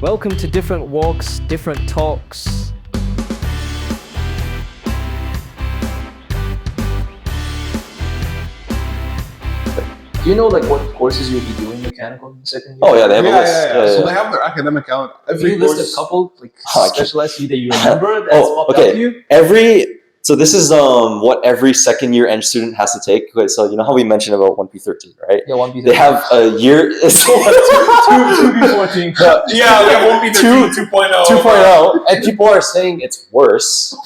Welcome to Different Walks, Different Talks. Do you know like what courses you'll be doing mechanical in the second year? Oh yeah, they have a list. So they have their academic calendar. Can you list a couple like I can't- specialized that you remember that's popped okay. up to you? So this is what every second year Eng student has to take. Okay, so you know how we mentioned about 1P13, right? Yeah, 1P13. They have a year. 2P14. Yeah, we have 1P13 2.0. 2.0, and people are saying it's worse.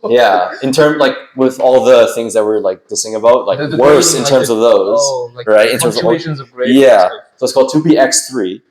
Yeah, in terms like with all the things that we're like dissing about, like The worse grading, in like terms of those, like right? In terms of punctuations of grade. yeah, so it's called 2PX3.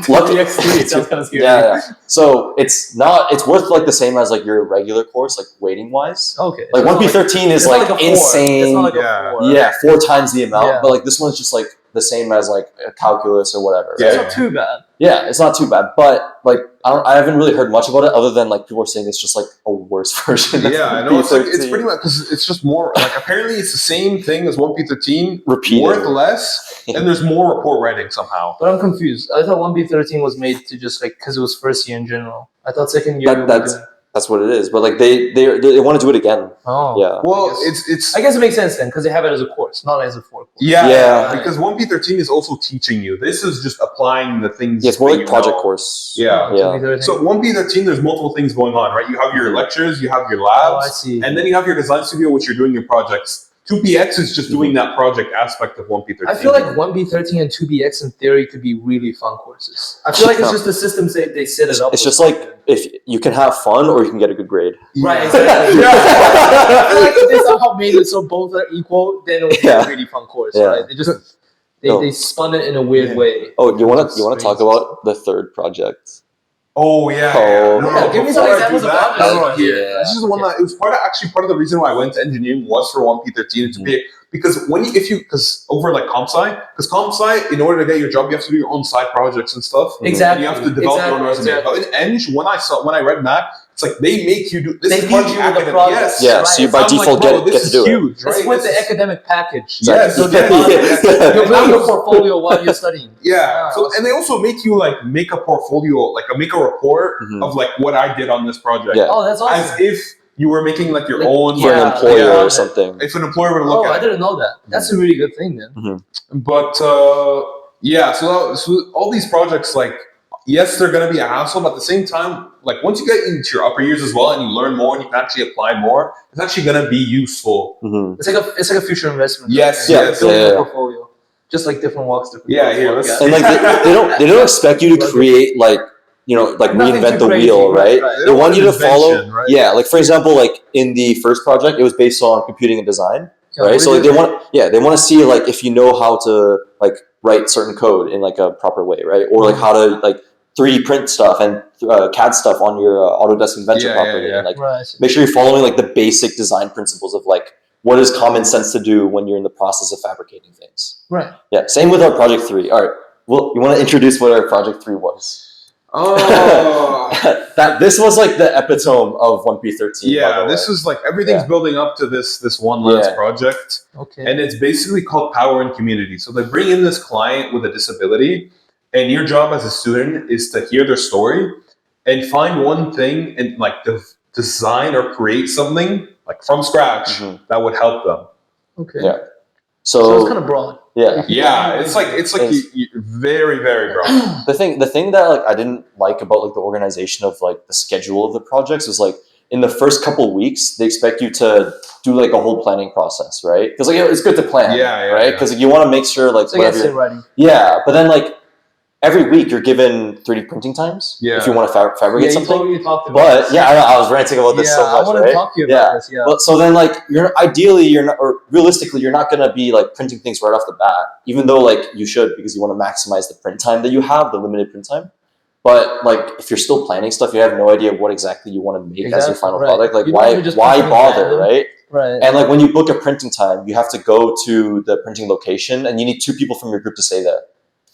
Lucky X3, it sounds kind of scary. Yeah. So it's worth like the same as like your regular course, like weighting wise. Okay. Like 1P13 is like insane. It's not like Yeah. a 4. Yeah, 4 times the amount. Yeah. But like this one's just like the same as like a calculus or whatever. Yeah. Right? It's not too bad. Yeah, it's not too bad. But like I haven't really heard much about it other than like people are saying it's just like a worse version. Of Yeah, I know. It's P13. pretty much because it's just more like apparently it's the same thing as 1P13, Repeated. worth less, and there's more report writing somehow. But I'm confused. I thought 1B13 was made to just like because it was first year in general. I thought second year. That's what it is. But like they want to do it again. Oh. Yeah. Well, I guess- it's I guess it makes sense then because they have it as a course, not as a 4 course. Yeah. because 1P13 is also teaching you. This is just applying the things. Yeah, it's more that like you project know. course. Yeah. Yeah. 1B13. So 1P13, there's multiple things going on, right? You have your lectures, you have your Oh, I labs, see. and then you have your design studio, which you're doing your projects. 2PX is just doing that project aspect of 1P13. I feel like 1B13 and 2BX in theory could be really fun courses. I feel like it's just the systems they set it up. It's with. just like if you can have fun or you can get a good grade. Right, exactly. Yeah. I feel like if they somehow made it so both are equal, then it would be Yeah. a really fun course, Yeah. right? They spun it in a weird way. Oh, you want to talk about the third project? Oh yeah. Oh. No, Yeah, give me some before I examples do about that, this. no, here. Yeah. This is the one that it was part of the reason why I went to engineering was for 1P13 and 2P. Because because over like comp sci, in order to get your job, you have to do your own side projects and stuff. Exactly. And you have to develop your own resume. Exactly. But in Eng, when I read that, it's like they make you do this. They is part of teach the you the academic. project. Yes. Yeah, Right. so you by I'm like, default bro, get this to is do it. huge, right? It's with This the is- academic package. Yes. So Yeah. you build your portfolio while you're studying. Yeah. So Wow. and they also make you like make a portfolio, like make a report Mhm. of like what I did on this project. Yeah. Oh, that's awesome. As if you were making like your Like, own For an Yeah, employer yeah. or something. if an employer were to look Oh, I at it. didn't know that. That's a really good thing then. But yeah, so all these projects, like, yes, they're going to be a hassle, but at the same time, like once you get into your upper years as well and you learn more and you can actually apply more, it's actually going to be useful. Mhm. It's like a future investment. Yes, Yeah, yes. Building yeah. a portfolio. Just like different walks, different Yeah, talks. here, let's- And like they don't expect you to create like like Nothing reinvent too the crazy, wheel, right? right. They want you to follow. Invention, right? Yeah, like for example, like in the first project, it was based on computing and design, right? So like they want to see like if you know how to like write certain code in like a proper way, right? Or like how to like 3D print stuff and CAD stuff on your Autodesk Inventor Yeah, properly, yeah. and like Right. I see. make sure you're following like the basic design principles of like what is common sense to do when you're in the process of fabricating things. Right. Yeah, same with our project 3. All right, well, you want to introduce what our project 3 was? Oh, That this was like the epitome of 1P13. yeah, this is like everything's Yeah. building up to this one last Yeah. project. Okay. And it's basically called Power and Community. So they bring in this client with a disability, and your job as a student is to hear their story and find one thing and like design or create something like from scratch Mhm. that would help them. Okay. Yeah. So So, it's kind of broad. yeah, Yeah, it's like It's- very very broad. the thing that like I didn't like about like the organization of like the schedule of the projects was like in the first couple weeks they expect you to do like a whole planning process, right? Because like it's good to plan, Yeah, right? yeah. Because like, you want to make sure like So yeah, whatever essay you're- writing. yeah, but then like every week you're given 3D printing times Yeah. if you want to fabricate Yeah, you something. totally talked about But this. yeah, I was ranting about this yeah, so much, I want right? to talk to you about this. Yeah. But so then, like, you're not, or realistically, you're not gonna be like printing things right off the bat, even though like you should because you want to maximize the print time that you have, the limited print time. But like, if you're still planning stuff, you have no idea what exactly you want to make as your Exactly, final right. product. Like, You don't why even just why print bother, random. right? Right. And like when you book a printing time, you have to go to the printing location, and you need 2 people from your group to stay there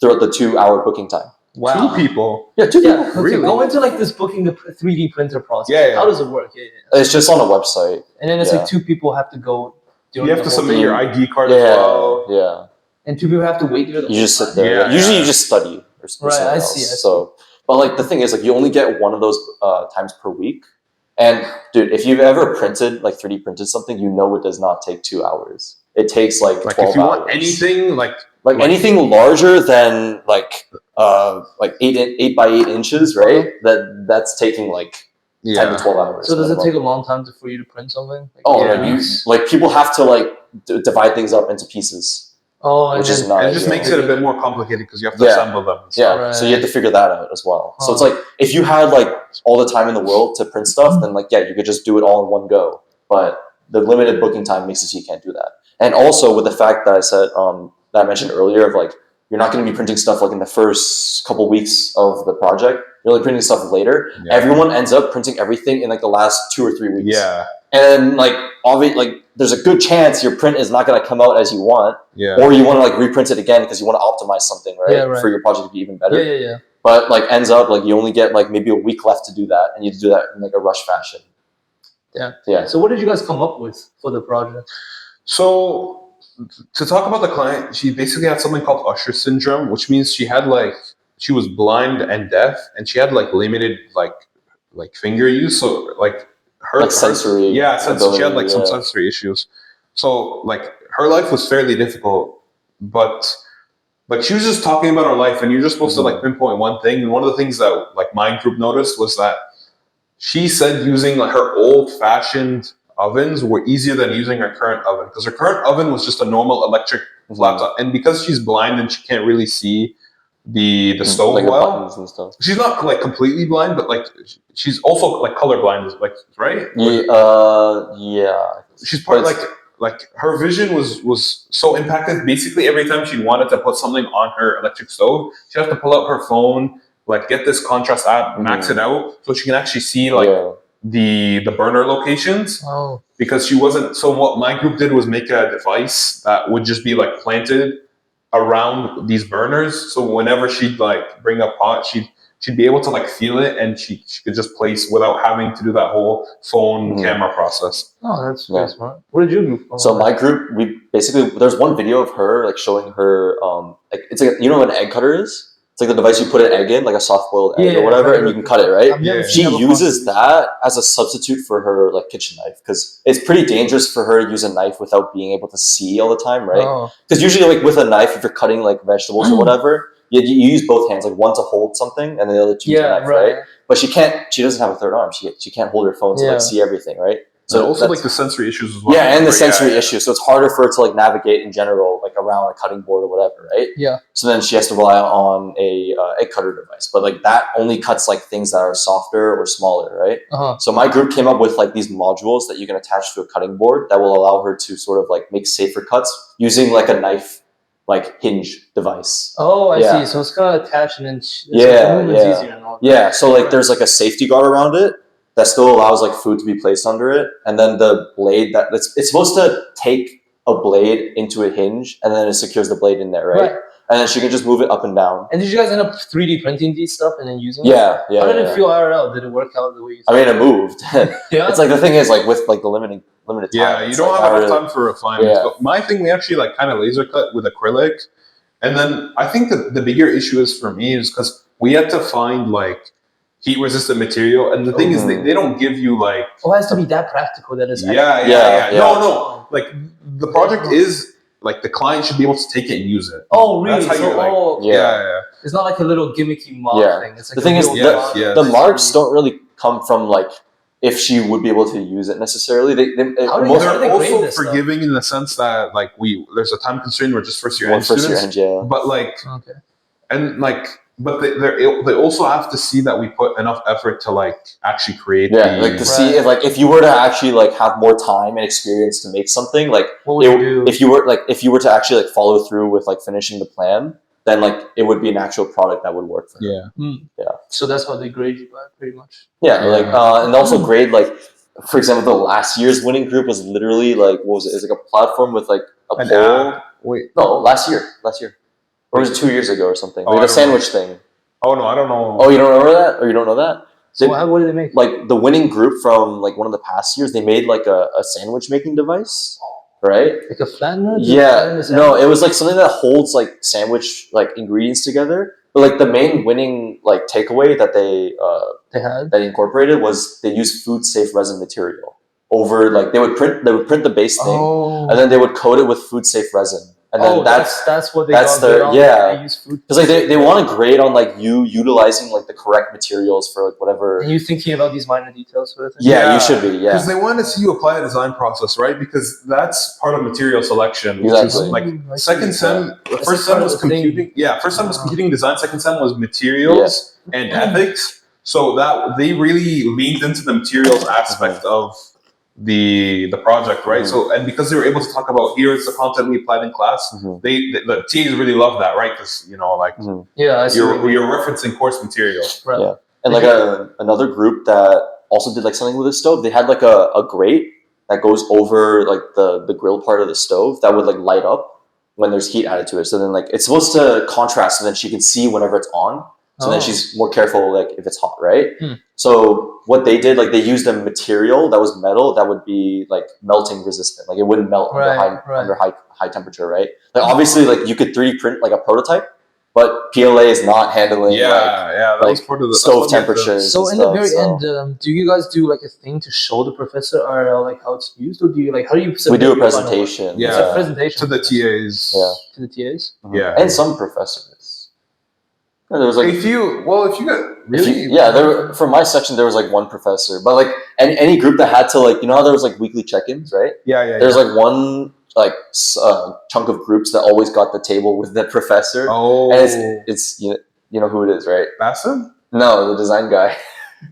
throughout the 2-hour booking time. Wow. 2 people. Yeah, 2 people. Yeah, okay, Really? go into like this booking the 3D printer process. Yeah, yeah. How does it work? Yeah, yeah. It's just on a website. And then it's Yeah. like 2 people have to go. You during have the to whole submit thing. your ID card as Yeah, well. yeah. And 2 people have to wait there. The You whole just sit time. there. Yeah, Usually, yeah. you just study or Right, something I else. see, I see. So But like the thing is, like you only get one of those times per week. And dude, if you've ever printed like 3D printed something, you know it does not take 2 hours. It takes like 12 hours. If you want anything like anything larger than like 8 by 8 inches, right? That's taking like 10 to 12 hours. So does it take a long time for you to print something? Like people have to like divide things up into pieces. Which is not. It just makes it a bit more complicated because you have to assemble them. So you have to figure that out as well. So it's like if you had like all the time in the world to print stuff, then like you could just do it all in one go. But the limited booking time makes it so you can't do that. And also with the fact that I said that I mentioned earlier of like you're not going to be printing stuff like in the first couple weeks of the project. You're only printing stuff later. Yeah. Everyone ends up printing everything in like the last 2 or 3 weeks. Yeah. And like obviously, like there's a good chance your print is not going to come out as you want. Yeah. Or you want to like reprint it again because you want to optimize something, right? Yeah, right? For your project to be even better. Yeah. But like ends up like you only get like maybe a week left to do that, and you do that in like a rush fashion. Yeah. So what did you guys come up with for the project? So to talk about the client, she basically had something called Usher syndrome, which means she was blind and deaf, and she had like limited like finger use. So like her sensory. She had like some sensory issues. So like her life was fairly difficult, but she was just talking about her life, and you're just supposed to like pinpoint one thing. And one of the things that like my group noticed was that she said using like her old-fashioned ovens were easier than using her current oven, because her current oven was just a normal electric laptop, and because she's blind and she can't really see the stove like well. The buttons and stuff. She's not like completely blind, but like she's also like colorblind, like right? Yeah. She's part like her vision was so impacted. Basically, every time she wanted to put something on her electric stove, she had to pull out her phone, like get this contrast app, max it out, so she can actually see like the burner locations. Oh. Because she wasn't. So what my group did was make a device that would just be like planted around these burners, so whenever she'd like bring a pot, she'd be able to like feel it, and she could just place without having to do that whole phone camera process. Oh, that's very smart. What did your group? So my group, we basically, there's one video of her like showing her like it's like, you know what an egg cutter is? It's like the device you put an egg in, like a soft-boiled egg or whatever, and you can cut it, right? She uses that as a substitute for her like kitchen knife, because it's pretty dangerous for her to use a knife without being able to see all the time, right? Because usually like with a knife, if you're cutting like vegetables or whatever, you use both hands, like one to hold something and the other to use a knife, right? But she doesn't have a third arm. She can't hold her phone to like see everything, right? So also like the sensory issues as well. Yeah, and the sensory issues. So it's harder for her to like navigate in general, like around a cutting board or whatever, right? Yeah. So then she has to rely on a egg cutter device, but like that only cuts like things that are softer or smaller, right? So my group came up with like these modules that you can attach to a cutting board that will allow her to sort of like make safer cuts using like a knife, like hinge device. Oh, I see. So it's kind of attached and then easier. So like there's like a safety guard around it that still allows like food to be placed under it, and then the blade it's supposed to take a blade into a hinge, and then it secures the blade in there, right? And then she can just move it up and down. And did you guys end up 3D printing these stuff and then using it? Yeah. How did it feel IRL? Did it work out the way you I mean, it moved. It's like the thing is like with like the limited time. Yeah, you don't have enough time for refinement. But my thing, we actually like kind of laser cut with acrylic, and then I think the bigger issue is for me is because we had to find like heat resistant material, and the thing is they don't give you like it has to be that practical that it's no like the project is like the client should be able to take it and use it. Oh really? It's not like a little gimmicky mark thing. It's like the thing is the marks don't really come from like if she would be able to use it necessarily. They're also forgiving in the sense that like there's a time constraint. We're just first year students, but like and like. But they also have to see that we put enough effort to like actually create. Like to see if you were to actually like have more time and experience to make something, like what would you do? If you were to actually like follow through with like finishing the plan, then like it would be an actual product that would work for her. So that's how they grade you by pretty much. And also grade like, for example, the last year's winning group was literally like, what was it? It's like a platform with like a pole. No, last year. Or was it 2 years ago or something? Like the sandwich thing. Oh no, I don't know. Oh, you don't remember that? Or you don't know that? So what did they make? Like the winning group from like one of the past years, they made like a sandwich making device, right? Like a flattener? Yeah. No, it was like something that holds like sandwich like ingredients together, But like the main winning like takeaway that they incorporated was they used food safe resin material over like they would print the base thing and then they would coat it with food safe resin. And then that's what they that's got their on. yeah. They use food because like they want to grade on like you utilizing like the correct materials for like whatever. And you thinking about these minor details sort of thing? Yeah, you should be. Yeah, because they want to see you apply the design process, right? Because that's part of material selection. Which Exactly. is like second sem, first sem was computing. Yeah, first sem was computing design. Second sem was materials and ethics. So that they really leaned into the materials aspect of the project, right? So and because they were able to talk about here's the content we applied in class, the TAs really love that, right? Because like you're referencing course material, right? Yeah, and like another group that also did like something with the stove. They had like a grate that goes over like the grill part of the stove that would like light up when there's heat added to it. So then like it's supposed to contrast, so then she can see whenever it's on. So then she's more careful, like if it's hot, right? So what they did, like they used a material that was metal that would be like melting resistant, like it wouldn't melt under high temperature, right? Like obviously, like you could 3D print like a prototype, but PLA is not handling that was part of the stove temperatures. So in the very end, do you guys do like a thing to show the professor RL like how it's used, or do you like how do you? We do a presentation. Yeah, it's a presentation to the TAs. Yeah, to the TAs. Yeah, and some professors. Yeah, there was like if you got really there were, for my section there was like one professor, but like any group that had to like how there was like weekly check-ins, right? There's like one like chunk of groups that always got the table with the professor. And it's you know who it is, right? Bassam? No, the design guy.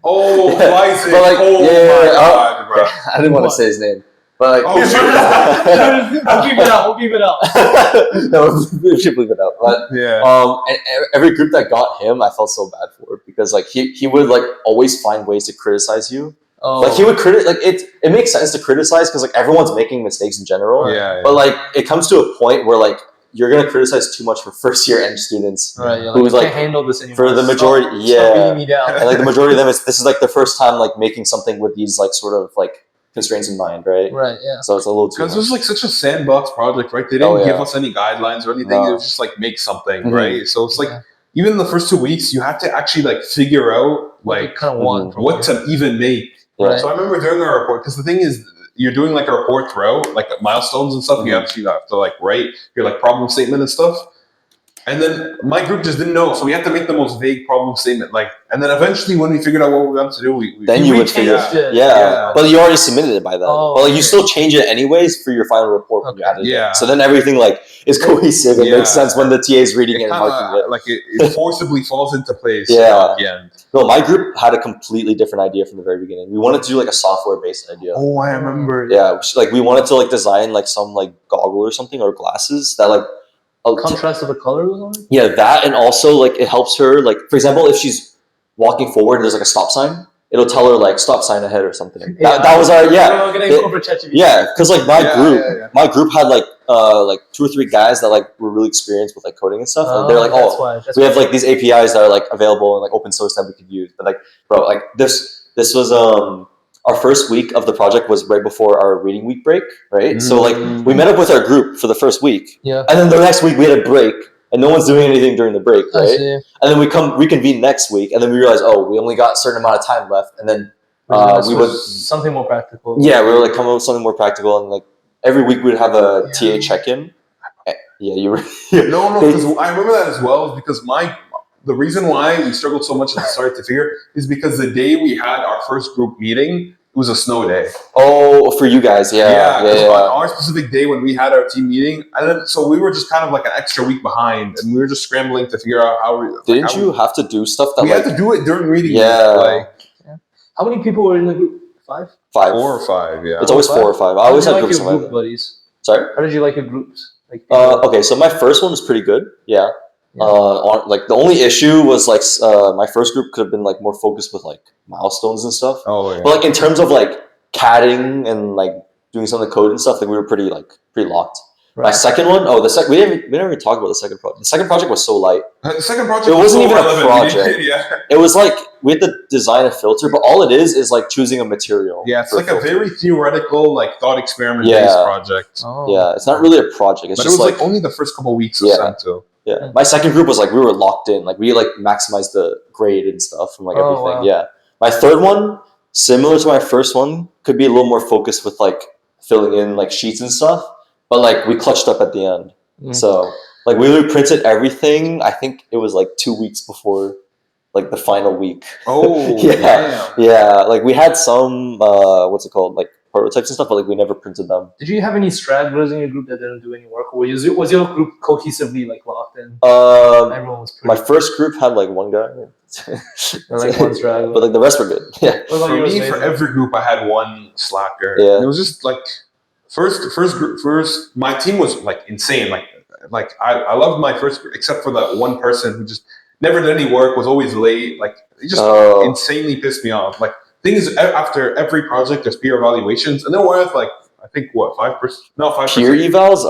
Oh, Isaac. But like, my God, bro. I didn't want to say his name. But like, we'll keep it out. We'll keep it out. No, we should leave it out. But and every group that got him, I felt so bad for because like he would like always find ways to criticize you. Like he would like it makes sense to criticize because like everyone's making mistakes in general. But like it comes to a point where like you're gonna criticize too much for first year eng students, right? Who's like can't handle this anymore. For the majority, Stop beating me down. And like the majority of them, this is like the first time like making something with these like sort of like constraints in mind, right? Right. Yeah. So it's a little too. Because it was like such a sandbox project, right? They didn't give us any guidelines or anything. No. It was just like make something, right? So it's like even the first 2 weeks, you have to actually like figure out like kind of what to even make. Yeah. So I remember doing a report because the thing is, you're doing like a report throughout, like milestones and stuff. You actually have to like write your like problem statement and stuff. And then my group just didn't know, so we had to make the most vague problem statement. Like, and then eventually, when we figured out what we wanted to do, then you would figure it. Yeah, but you already submitted it by then. But like you still change it anyways for your final report when you added it. So then everything like is cohesive. It makes sense when the TA is reading it and marking it. Like it forcibly falls into place. Yeah. At the end. No, my group had a completely different idea from the very beginning. We wanted to do like a software-based idea. Oh, I remember. Yeah, like we wanted to like design like some like goggle or something or glasses that like. Contrast of the color was on it? Yeah, that and also like it helps her like for example if she's walking forward and there's like a stop sign, it'll tell her like stop sign ahead or something. That was our because like my group had like 2 or 3 guys that like were really experienced with like coding and stuff. And they're like, we have like these APIs that are like available and like open source that we could use. But like, bro, like this was our first week of the project was right before our reading week break, right? So like we met up with our group for the first week, and then the next week we had a break, and no one's doing anything during the break, right? And then we reconvene next week, and then we realize, we only got a certain amount of time left, and then we would something more practical. Yeah, we were like come up with something more practical, and like every week we'd have a TA check-in. Yeah, you were. No, because I remember that as well. Is because the reason why we struggled so much at the start to figure is because the day we had our first group meeting, it was a snow day. Oh, for you guys, yeah. On our specific day when we had our team meeting, and then so we were just kind of like an extra week behind, and we were just scrambling to figure out how we. Didn't you have to do stuff that we had to do it during reading? Yeah. How many people were in the group? 5? 5. 4 or 5. Yeah. It's always 4 or 5. I always had groups of group buddies. Sorry. How did you like your groups? Like okay, so my first one was pretty good. Yeah. Like the only issue was like my first group could have been like more focused with like milestones and stuff. But like in terms of like CADing and like doing some of the code and stuff, like we were pretty locked. Right. My second one, we didn't even talk about the second project. The second project was so light. The second project it wasn't even relevant. A project. It was like we had to design a filter, but all it is like choosing a material. Yeah, it's like a very theoretical, like thought experiment based project. Yeah, it's not really a project. It's but just it was like only the first couple of weeks of sem too. Yeah. My second group was like we were locked in. Like we like maximized the grade and stuff and like everything. Wow. Yeah. My third one, similar to my first one, could be a little more focused with like filling in like sheets and stuff. But like we clutched up at the end. So like we printed everything. I think it was like 2 weeks before like the final week. Oh, yeah. Like we had some what's it called, like prototypes and stuff, but like we never printed them. Did you have any stragglers in your group that didn't do any work, or was your group cohesively like locked in? Everyone was pretty. My first group had like one guy, like one straggler, but like the rest were good. Yeah. For me, for every group, I had one slacker. Yeah. And it was just like first. My team was like insane. Like I loved my first group, except for that one person who just never did any work, was always late. Like it just insanely pissed me off. Like things after every project, there's peer evaluations, and they're worth like I think what 5%? No, 5%. Peer evals,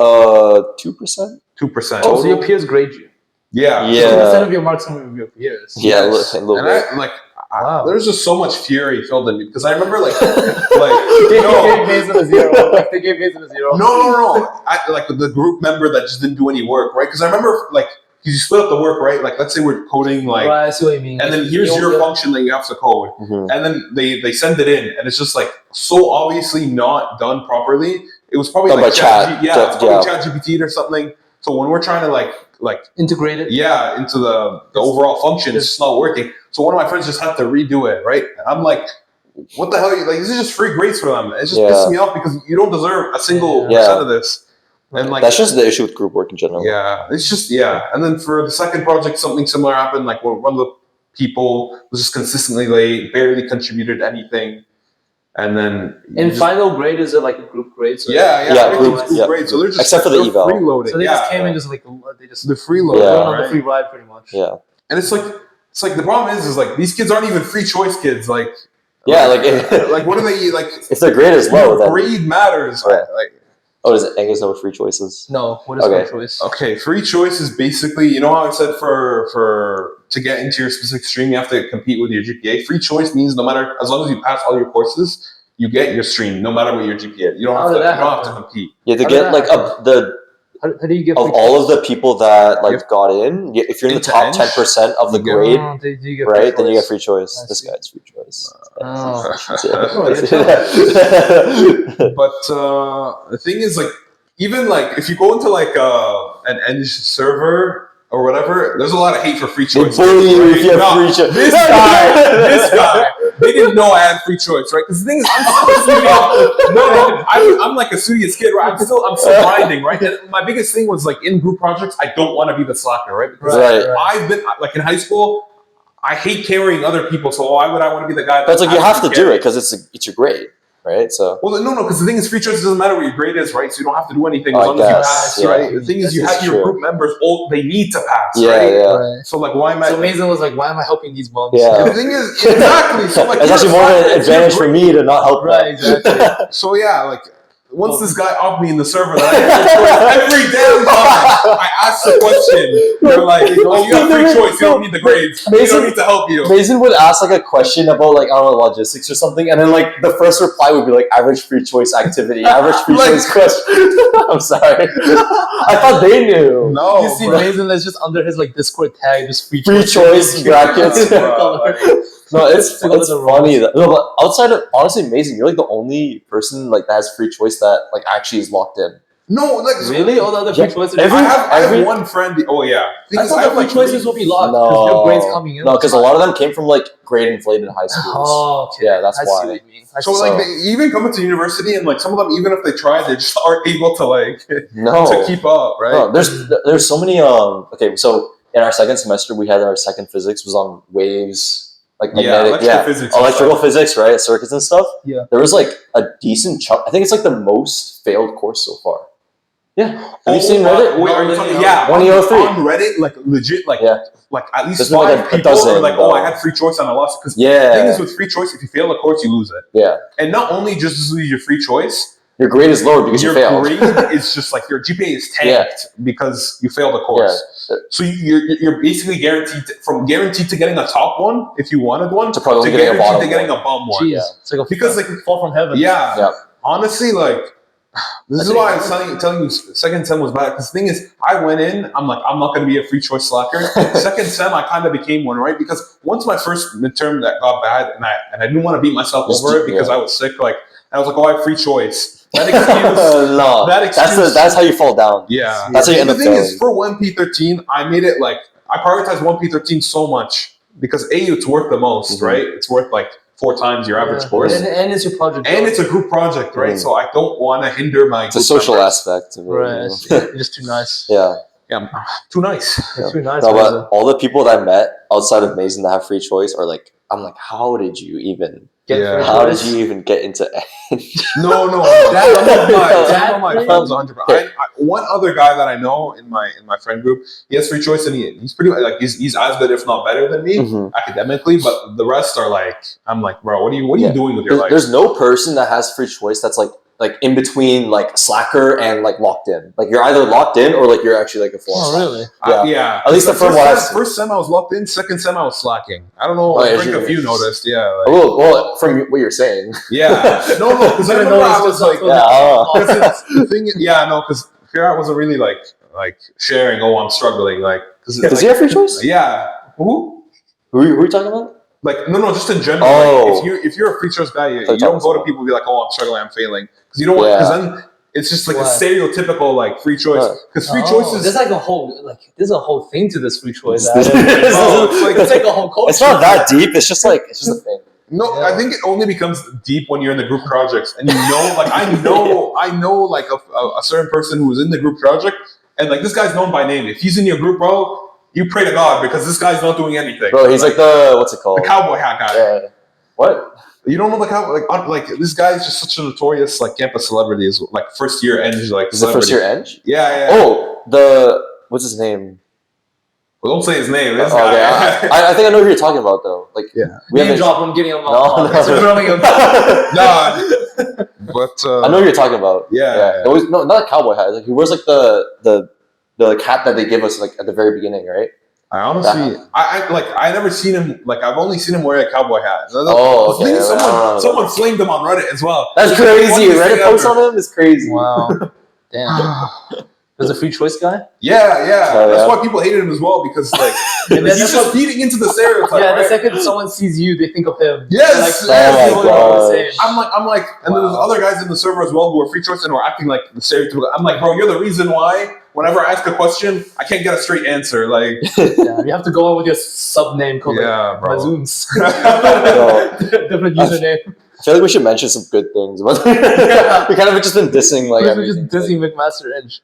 2%. 2%. Oh, so your peers grade you. Yeah. 2% of your marks are with your peers. Yeah, Yes. a little And bit. I like. Wow. There's just so much fury filled in me because I remember like They gave Mason a 0. They gave Mason a 0. No. I like the group member that just didn't do any work, right? Because I remember like you split up the work, right? Like let's say we're coding like, Right, I see what you mean. and then here's your function that you have to code, and then they send it in, and it's just like so obviously not done properly. It was probably Done like by chat. it's probably ChatGPT or something. So when we're trying to like integrate it. yeah into the overall function, it's just not working. So one of my friends just had to redo it, right? And I'm like, what the hell? Like this is just free grades for them. It just pisses me off because you don't deserve a single percent of this. And like that's just the issue with group work in general. Yeah, it's just And then for the second project, something similar happened. Like one of the people was just consistently late, barely contributed anything, and then final grade is it like a group grade? So group grade. So they're just except for the eval. freeloading. So they just came in just like the freeloading, on the free ride pretty much. Yeah, and it's like the problem is like these kids aren't even free choice kids. Like like what do they like? If their grade is low, then grade matters. Right. Like. Oh, does Angus know what free choice No, what is free choice? Okay, free choice is basically, you know how I said for to get into your specific stream, you have to compete with your GPA. Free choice means no matter, as long as you pass all your courses, you get your stream, no matter what your GPA. You don't have to compete. You have to get like how do you get of all of the people that like got in, if you're in the top 10% of the grade, right, then you get free choice. This guy's free choice. But the thing is, like, even like if you go into like an Eng server or whatever, there's a lot of hate for free choice. They bully you if you have free choice. This guy, they didn't know I had free choice, right? Because the thing is, I'm like a studious kid, right? I'm still grinding, right? And my biggest thing was like in group projects, I don't want to be the slacker, right? Because I've been like in high school, I hate carrying other people, so why would I want to be the guy? That's like you have to do it because it's your grade, right? So no, because the thing is, free choice doesn't matter what your grade is, right? So you don't have to do anything as long as you pass, right? The thing is, you have your group members; they need to pass, right? So like, why am I? So Mason was like, "Why am I helping these bums?" Yeah. The thing is, exactly. So like, it's actually more an advantage for me to not help right? Exactly. So yeah, like. Once this guy off me in the server, that I every damn time I ask the question, they're like, "Oh, you have free choice. You don't need the grades. We don't need to help you." Mason would ask like a question about like I don't know logistics or something, and then like the first reply would be like average free choice activity, average free choice question. I'm sorry, I thought they knew. No, you see Mason that's just under his like Discord tag, just free choice brackets. No, it's funny that but outside of honestly, Mason, you're like the only person like that has free choice that like actually is locked in. No, like really, all the other free choices. I have one friend. Oh yeah, I thought the free choices will be locked because your grades coming in. No, because a lot of them came from like grade inflated high schools. Oh, okay. Yeah, that's why. See what you mean. So like, they even coming to university and like some of them, even if they try, they just aren't able to like to keep up, right? No, there's so many. Okay, so in our second semester, we had our second physics was on waves. Like electrical physics, right? Circuits and stuff. Yeah. There was like a decent chunk. I think it's like the most failed course so far. Yeah. Have you seen Reddit? Wait, are you talking? 103 on Reddit, like legit, like at least there's 5 like people are like, "Oh, I had free choice and I lost it." Because the thing is with free choice, if you fail a course, you lose it. Yeah. And not only just lose your free choice, your grade is lower because you failed. Your grade is just like your GPA is tanked because you failed a course. Yeah. So you're basically guaranteed to getting a top one if you wanted one to probably getting a bum one. Jeez. It's like because like fall from heaven. Yeah. Honestly, like This is why I'm telling you second sem was bad. Because the thing is, I went in, I'm like, I'm not going to be a free choice slacker. Second sem, I kind of became one, right? Because once my first midterm that got bad, and I didn't want to beat myself over it because I was sick, like, and I was like, oh, I have free choice. That excuse. No, that excuse. That's how you fall down. Yeah. That's how you end the up thing failing. is, for 1P13, I made it like, I prioritized 1P13 so much because it's worth the most, right? It's worth like 4 times your average course. And it's your project. And it's a group project, right? So I don't want to hinder my It's a social aspect. Of it, right. You're just too nice. Yeah. Yeah, too nice. Too nice. No, but all the people that I met outside of Mason that have free choice are like, I'm like, how did you even get into No, that's my friends 100%. One other guy that I know in my friend group, he has free choice, and he's pretty like he's as good if not better than me academically, but the rest are like, I'm like, bro, what are you doing with your life? There's no person that has free choice that's like in between like slacker and like locked in. Like you're either locked in or like you're actually like a full. Oh really? Yeah. At least the first sem I was locked in. Second sem I was slacking. I don't know. I think a few noticed. Yeah. Like, well, from what you're saying. Yeah. No. Because I remember I was like, the thing. Yeah. No. Because here I wasn't really like sharing. Oh, I'm struggling. Like, does he have free choice? Yeah. Who are you talking about? Like no, just in general. Oh. Like, if you're a free choice guy, you don't go to people and be like, oh, I'm struggling, I'm failing, because you don't want. Because then it's just like a stereotypical like free choice. Because free choice is there's like a whole thing to this free choice. It's like a whole culture. It's not that deep. It's just a thing. No, I think it only becomes deep when you're in the group projects, and you know, like I know like a certain person who was in the group project, and like this guy's known by name. If he's in your group, bro, you pray to God because this guy's not doing anything. Bro, he's like the what's it called? The cowboy hat guy. Yeah. What? You don't know the cowboy? Like this guy's just such a notorious like campus celebrity. Is like first year eng like. Is it first year eng? Yeah. Oh, what's his name? Well, don't say his name. I think I know who you're talking about though. Like, we haven't drop him, getting him No. But I know who you're talking about. Yeah. Always, no, not a cowboy hat. Like he wears like the hat that they give us like at the very beginning, right? I honestly, I never seen him. Like I've only seen him wear a cowboy hat. Okay. Someone flamed him on Reddit as well. That's crazy. Reddit post on him is crazy. Wow. Damn. There's a free choice guy? Yeah. That's why people hated him as well, because like he's just feeding into the stereotype. Yeah, the right? second someone sees you, they think of him. Yes. Oh my God. I'm like, and there's other guys in the server as well who are free choice and who are acting like the stereotypical. I'm like, bro, you're the reason why whenever I ask a question, I can't get a straight answer. Like, you have to go on with your sub name called bro. Zooms. Different username. I feel like we should mention some good things. We kind of just been dissing like. We're just dissing McMaster Edge.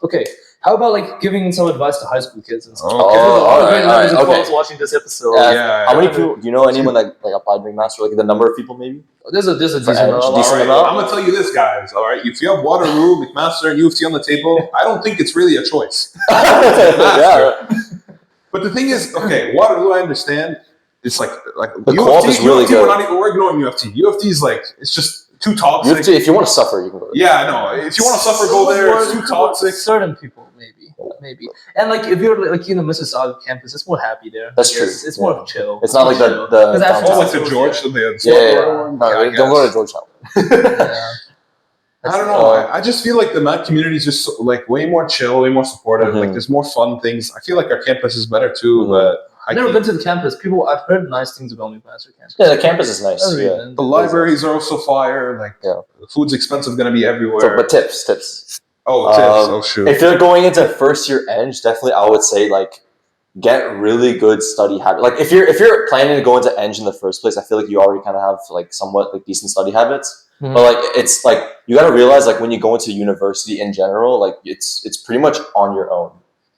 Okay. How about like giving some advice to high school kids and stuff? All right. Okay. Watching this episode. How many people? Do you know anyone that like applied McMaster? Like the number of people, maybe? There's a decent amount. I'm gonna tell you this, guys. All right, if you have Waterloo, McMaster, and U of T on the table, I don't think it's really a choice. But the thing is, okay, Waterloo, I understand. It's like the co-op is really good. We're ignoring U of T. U of T is like it's just too toxic. U of T, if you want to suffer, you can go there. Yeah, no. If you want to suffer, go there. It's too toxic. Certain people, maybe. And like if you're like in the Mississauga campus, it's more happy there. That's true. It's more chill. It's not like the like the George. No, don't go to Georgetown. I don't know. I just feel like the Mac community is just like way more chill, way more supportive. Like there's more fun things. I feel like our campus is better too, but. I've never been to the campus. I've heard nice things about McMaster campus. Yeah, the campus is nice. The libraries are also fire. Like, the food's expensive, gonna be everywhere. So, but tips. Oh, tips. Oh, shoot. If you're going into first year eng, definitely I would say like get really good study habits. Like if you're planning to go into eng in the first place, I feel like you already kind of have like somewhat like decent study habits. But like it's like you got to realize like when you go into university in general, like it's pretty much on your own.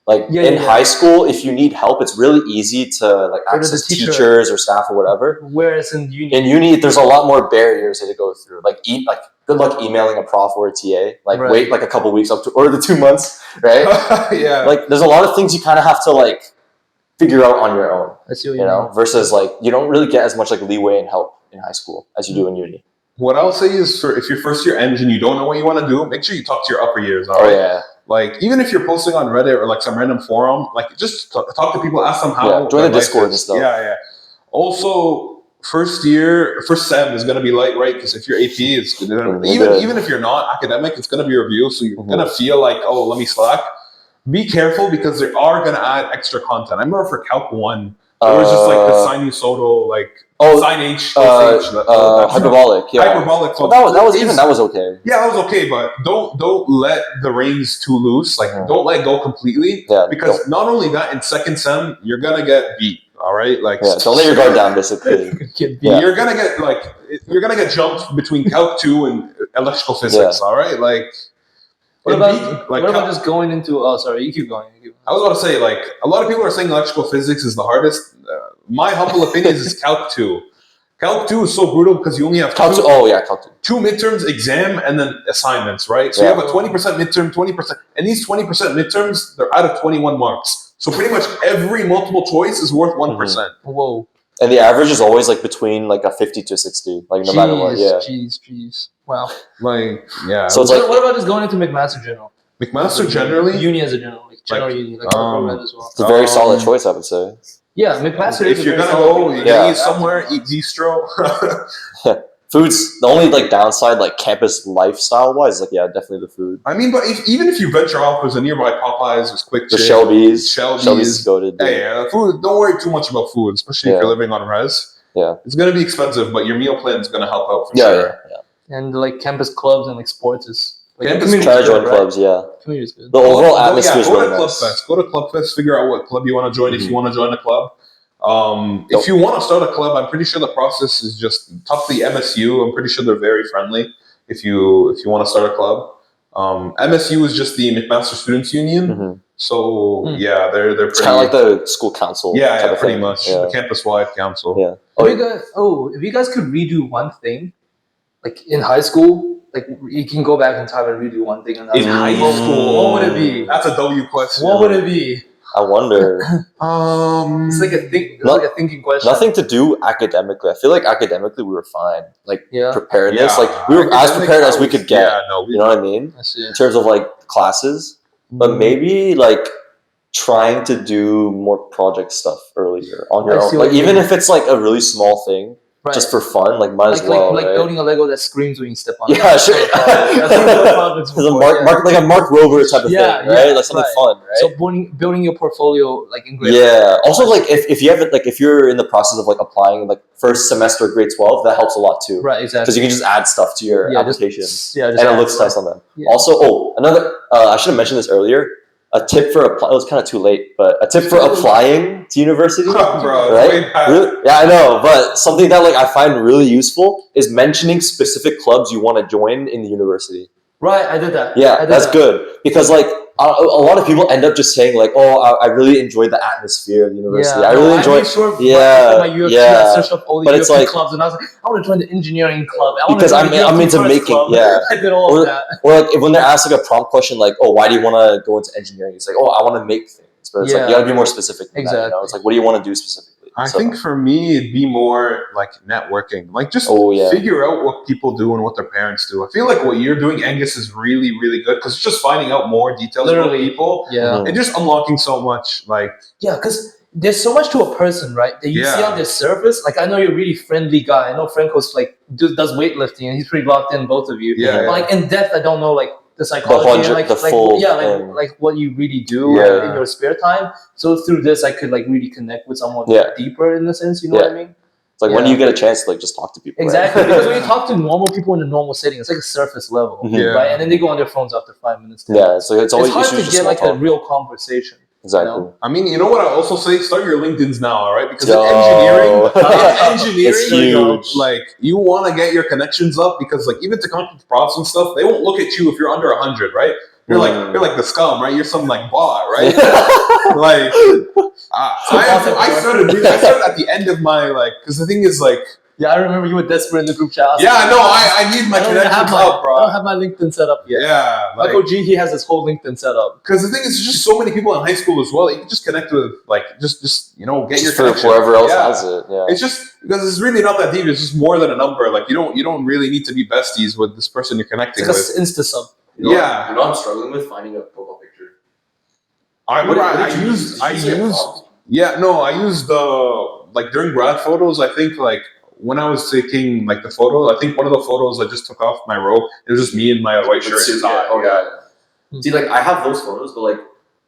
Like in high school, if you need help, it's really easy to like access teachers or staff or whatever. Whereas in uni, there's a lot more barriers to go through. Like good luck emailing a prof or a TA. Like wait like a couple weeks up to or the 2 months, right? Like there's a lot of things you kind of have to like figure out on your own. I see what you know, versus like you don't really get as much like leeway and help in high school as you do in uni. What I'll say is if you're first year eng and you don't know what you want to do, make sure you talk to your upper years. All right? Like, even if you're posting on Reddit or like some random forum, like just talk to people, ask them how. Join the Discord and stuff. Also, first sem is going to be light, right? Because if you're AP, it's even if you're not academic, it's going to be review, so you're going to feel like, oh, let me slack. Be careful because they are going to add extra content. I remember for Calc 1, it was just like the sinusoidal, like sin H, hyperbolic. Yeah. Hyperbolic. So that was okay. Yeah, that was okay, but don't let the reins too loose. Like don't let go completely. Yeah, because not only that, in second sem you're gonna get beat. All right, like don't let your guard down. Basically, you're gonna get jumped between Calc 2 and electrical physics. All right, like. What about just going into? Oh, sorry, you keep going. I was about to say, like, a lot of people are saying electrical physics is the hardest. My humble opinion is Calc 2. Calc 2 is so brutal because you only have Calc 2. Two midterms, exam, and then assignments, right? So you have a 20% midterm, 20%, and these 20% midterms, they're out of 21 marks. So pretty much every multiple choice is worth 1%. Whoa. And the average is always like between like a 50 to 60, like no matter what. Yeah. Jeez. Wow. Like, yeah. So it's like, what about just going into McMaster General? McMaster generally? Uni as a general, like general uni, like as well. It's a very solid choice, I would say. Yeah, McMaster. If you're gonna go, you gotta eat somewhere, eat bistro. Food's the only like downside, like campus lifestyle wise. Like definitely the food. I mean, but even if you venture off, there's a nearby Popeyes, there's Quick the Chip, Shelby's is goated. Hey, food. Don't worry too much about food, especially if you're living on res. Yeah, it's gonna be expensive, but your meal plan is gonna help out for sure. Yeah. And like campus clubs and like sports is. Like, try to join clubs, Community is good. The overall atmosphere is really nice. Go to Club Fest. Figure out what club you want to join. If you want to join a club. If you want to start a club, I'm pretty sure the process is just talk to the MSU. I'm pretty sure they're very friendly if you want to start a club. MSU is just the McMaster Students Union. So they're pretty, it's kind of like the school council. Yeah, pretty much the campus-wide council. Yeah. If you guys could redo one thing, like in high school, like you can go back in time and redo one thing. In high school, what would it be? That's a W question. What would it be? I wonder. It's like a thinking question. Nothing to do academically. I feel like academically we were fine. Like preparedness, like we were as prepared as we could get. You know what I mean? In terms of like classes, but maybe like trying to do more project stuff earlier on your own. Like even if it's like a really small thing. Right. Just for fun, like might as well. Like building a Lego that screams when you step on it. Yeah, sure. Like a Mark Rover type of thing, right? Like something fun, right? So building your portfolio like in grade. Yeah. Also, like if you have it, like if you're in the process of like applying like first semester grade 12, that helps a lot too. Right. Exactly. Because you can just add stuff to your application. And it looks nice on them. Yeah. Also, another. I should have mentioned this earlier. A tip for it was kind of too late, but a tip for applying to university, right? Really? Yeah, I know, but something that like I find really useful is mentioning specific clubs you want to join in the university. Right, I did that. Yeah, that's good because like a lot of people end up just saying like, "Oh, I really enjoyed the atmosphere of the university. I really enjoyed." I searched up all the UFC clubs, and I was like, "I want to join the engineering club." Because I'm into making. Yeah, I did all of that. Or like when they're asked like a prompt question, like, "Oh, why do you want to go into engineering?" It's like, "Oh, I want to make things." But it's like you gotta be more specific. Exactly. That, you know? It's like, what do you want to do specifically? I think for me, it'd be more like networking. Like just figure out what people do and what their parents do. I feel like what you're doing, Angus, is really, really good because it's just finding out more details about people. Yeah. And just unlocking so much. Because there's so much to a person, right? That you see on the surface. Like I know you're a really friendly guy. I know Franco's like does weightlifting and he's pretty locked in, both of you. Yeah. But like in depth, I don't know like the psychology and like what you really do in your spare time. So through this I could like really connect with someone deeper in the sense, you know what I mean? It's like when do you get a chance to like just talk to people? Exactly. Because when you talk to normal people in a normal setting, it's like a surface level. Right? And then they go on their phones after 5 minutes. Yeah, so it's always hard to get like a real conversation. Exactly. You know? I mean, you know what I also say? Start your LinkedIn's now, all right? Because it's huge. Like you want to get your connections up because, like, even to come to profs and stuff, they won't look at you if you're under 100, right? You're like the scum, right? You're some like bot, right? I started at the end of my because the thing is like. Yeah, I remember you were desperate in the group chat. I need my connections up, bro. I don't have my LinkedIn set up yet. Yeah. Michael G, he has his whole LinkedIn set up. Because the thing is, there's just so many people in high school as well. You can just connect with, just get your connection. Whoever else has it. Yeah. It's just, because it's really not that deep. It's just more than a number. Like, you don't really need to be besties with this person you're connecting with. It's like an Insta sub. You know what I'm struggling with? Finding a profile picture. I used during grad photos, I think, when I was taking like the photo, I think one of the photos I just took off my robe, it was just me in my white shirt. See, like I have those photos, but like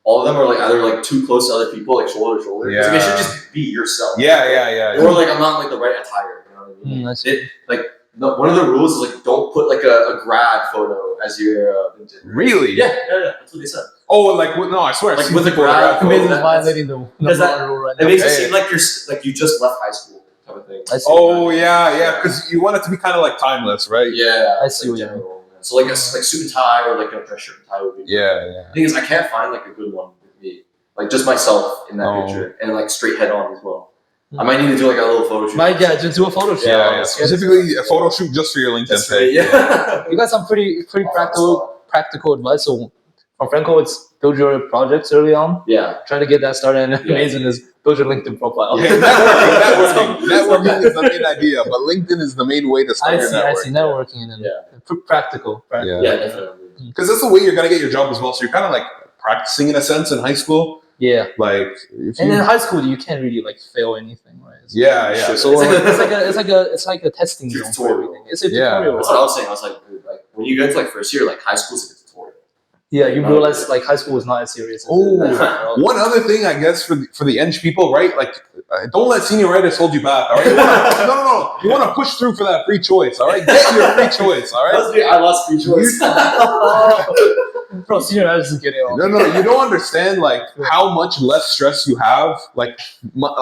all of them are like either like too close to other people, like shoulder to shoulder. Yeah. Like, it should just be yourself. Yeah. Or like I'm not like the right attire. You know what I mean? One of the rules is like don't put like a grad photo as your LinkedIn. Really? Yeah. That's what they said. Oh, like no, I swear. Like with a grad photo, violating the rule right now. It makes it seem like you just left high school type of thing. Oh yeah, because you want it to be kind of like timeless, right? Yeah, I see what you mean. So like a suit and tie or like a dress shirt and tie would be. Yeah. The thing is, I can't find like a good one with me, like just myself in that picture and like straight head on as well. I might need to do like a little photo shoot. Just do a photo shoot. Yeah. Specifically a photo shoot just for your LinkedIn page. Yeah. You got some pretty practical advice. So from Franco, it's build your projects early on. Yeah. Try to get that started, and amazing is build your LinkedIn profile. Yeah, networking is the main idea, but LinkedIn is the main way to start your network. I see networking and practical. Yeah, definitely. Because that's the way you're gonna get your job as well. So you're kind of like practicing in a sense in high school. Yeah. Like, and in high school, you can't really like fail anything, right? So it's like a testing zone for everything. It's a tutorial. That's what I was saying. I was like, dude, like when you get to like first year, like high school's like a tutorial. Yeah, you realize like high school is not as serious. One other thing, I guess, for the Eng people, right? Like, don't let senioritis hold you back. All right, no. You want to push through for that free choice. All right, get your free choice. All right. I lost free choice. Bro, senioritis is getting off. No, you don't understand like how much less stress you have. Like,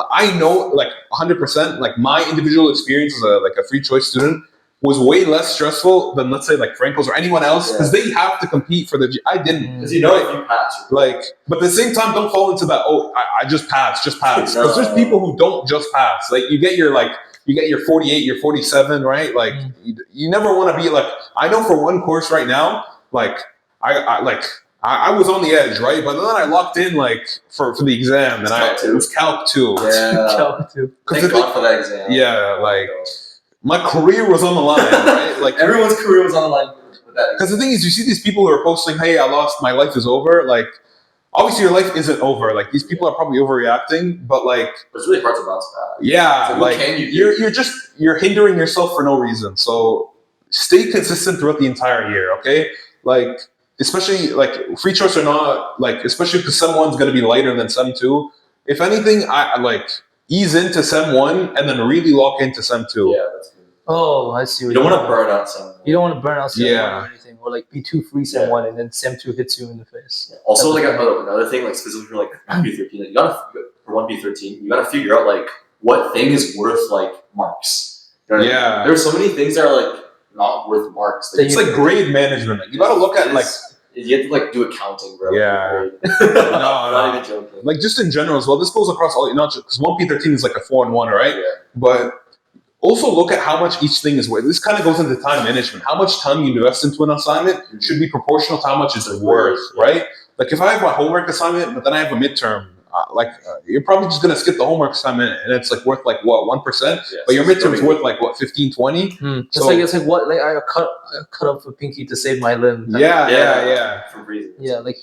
I know, like 100%. Like my individual experience as a free choice student was way less stressful than, let's say, like Franco's or anyone else, because they have to compete for the. I didn't, because if you pass, like, but at the same time, don't fall into that. Oh, I just passed, because there's people who don't just pass. Like, you get your 48, your 47, right? Like, you never want to be like. I know for one course right now, like, I was on the edge, right? But then I locked in like for the exam, and it was Calc 2. Yeah, Calc 2. Thank God for that exam. Yeah, like. My career was on the line, right? Like everyone's career was on the line with that. Because the thing is, you see these people who are posting, "Hey, I lost. My life is over." Like, obviously, your life isn't over. Like, these people are probably overreacting, but like, it's really hard to bounce back. Yeah, like you're hindering yourself for no reason. So stay consistent throughout the entire year, okay? Like, especially like free choice or not, like especially because Sem 1's going to be lighter than Sem 2. If anything, I like. Ease into Sem 1 and then really lock into Sem 2. Yeah, that's good. Oh, I see. You don't want to burn out Sem 1. You don't want to burn out Sem 1 or anything, or like be too free Sem 1 and then Sem 2 hits you in the face. Yeah. Also, like another thing, like specifically for like 1P13, like, you gotta for 1P13, you gotta figure out like what thing is worth like marks. You know what I mean? There's so many things that are like not worth marks. It's like grade management. You gotta look at like. You have to like do accounting, bro. Yeah. Not even joking. Like just in general as well. This goes across all. Not just because 1P13 is like a 4-1, right? Yeah. But also look at how much each thing is worth. This kind of goes into time management. How much time you invest into an assignment should be proportional to how much it's worth, right? Like if I have my homework assignment, but then I have a midterm. You're probably just gonna skip the homework assignment, and it's like worth like what 1%, but your midterm's worth like what 15, 20. So it's like what I cut up for Pinky to save my limb. Yeah. For reasons. Yeah, like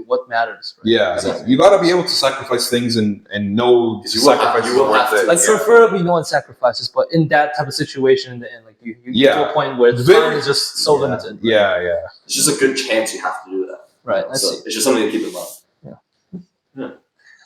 what matters. Right? Yeah, you got to be able to sacrifice things and know sacrifices are worth it. Like preferably no one sacrifices, but in that type of situation in the end, like you get to a point where the time is just so limited. Yeah. It's just a good chance you have to do that. Right. So it's just something to keep in mind. Yeah.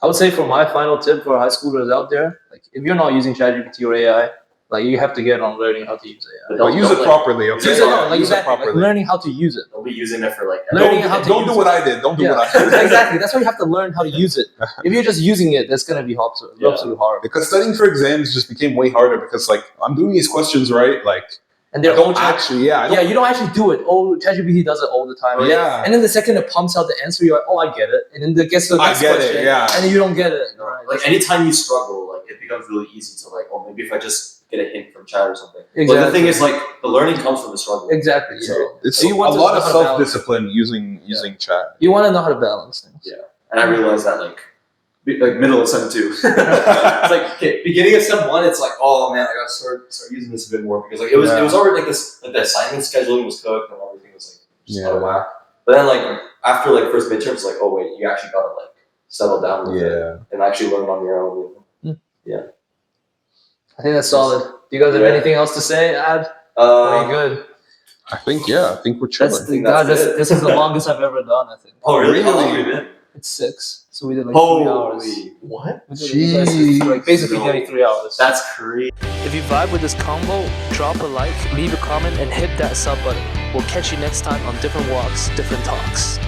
I would say for my final tip for high schoolers out there, like if you're not using ChatGPT or AI, like you have to get on learning how to use AI. But use it properly, okay? Use it properly. Like learning how to use it. Don't be using it for like. Don't do what I did. Don't do what I did. Exactly. That's why you have to learn how to use it. If you're just using it, that's gonna be absolutely hard. Because studying for exams just became way harder because like I'm doing these questions right, like. And they don't actually, you don't actually do it. Oh, ChatGPT does it all the time. And then the second it pumps out the answer, you're like, oh, I get it. And then it gets to the next question. And then you don't get it. Right. Like anytime you struggle, like it becomes really easy to like, oh, maybe if I just get a hint from chat or something. Exactly. But the thing is, like, the learning comes from the struggle. Exactly. So it's a lot of self-discipline using chat. You want to know how to balance things. Yeah. And I realized that like middle of Sem 2. It's like okay, beginning of Sem 1, it's like, oh man, I gotta start using this a bit more because like it was already like this, like the assignment scheduling was cooked and everything was like just out of whack. But then like after like first midterms, it's like, oh wait, you actually gotta like settle down with it and actually learn on your own. Yeah. I think that's solid. Do you guys have anything else to say? Add? Very good. I think we're chilling. This is the longest I've ever done. I think. Oh really? How long have you been? It's 6, so we did like 3 hours. What? Jeez. Like basically nearly 3 hours. That's crazy. If you vibe with this combo, drop a like, leave a comment, and hit that sub button. We'll catch you next time on Different Walks, Different Talks.